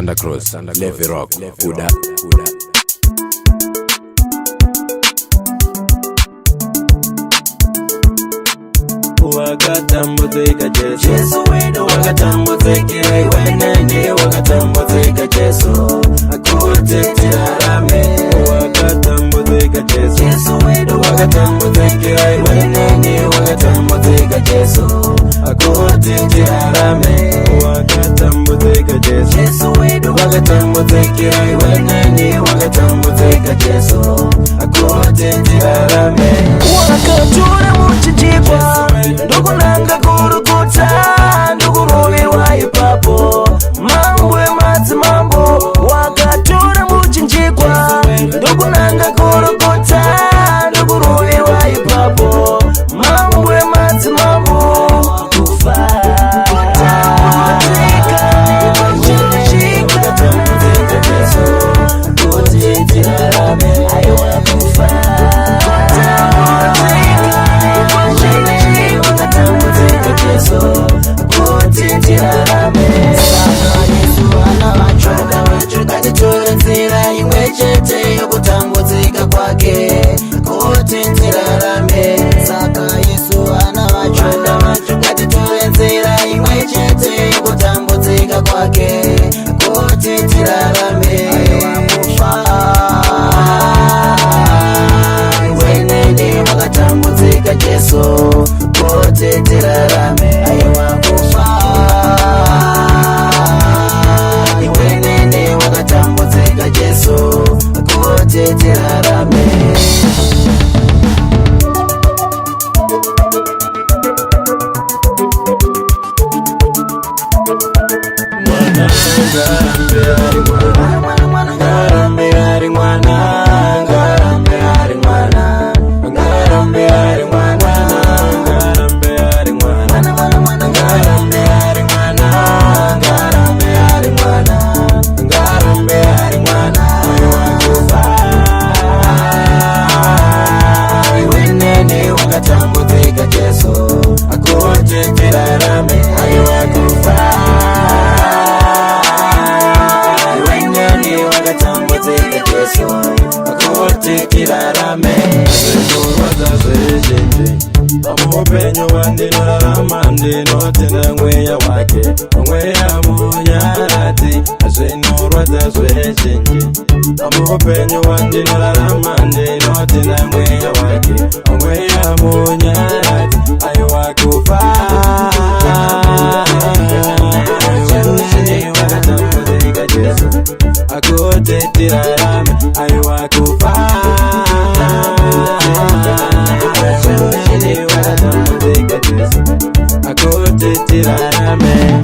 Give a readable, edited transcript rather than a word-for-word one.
Santa Cruz, Levy Rock, Uda. Wakatambuzika Yesu wedo wakatambuzika wenende wakatambuzika Yesu akutetea rame wakatambuzika Yesu wedo wakatambuzika wenende wakatambuzika Yesu akutetea rame wakatambuzika Yesu wedo wakatambuzika wenende wakatambuzika Yesu akutetea rame wakatura muchijibwa ndugu nanga kurukuta ndugu rowe wae papo mambwe mati mambo wakatura muchinjikwa ndugu nanga kurukuta ndugu rowe wae papo mambwe mati mambo kufa Kutambuzika kwake kutintirarame saka Yesu anawachunda katitoe nzira imwe chete kutambuzika kwake kutintirarame wakufa wenene wakatambuzika Yesu kutintirarame wakufa wenene wakatambuzika Yesu kuteterarame Amupenyo wandino ramandino tena ngweya wake ngweya munyarati azeno rwaza zwechenje amupenyo wandino ramandino tena ngweya wake ngweya munyarati ayo wakufa wenene wakatambuzika Yesu akutetera rame ayo wakufa akutetirarame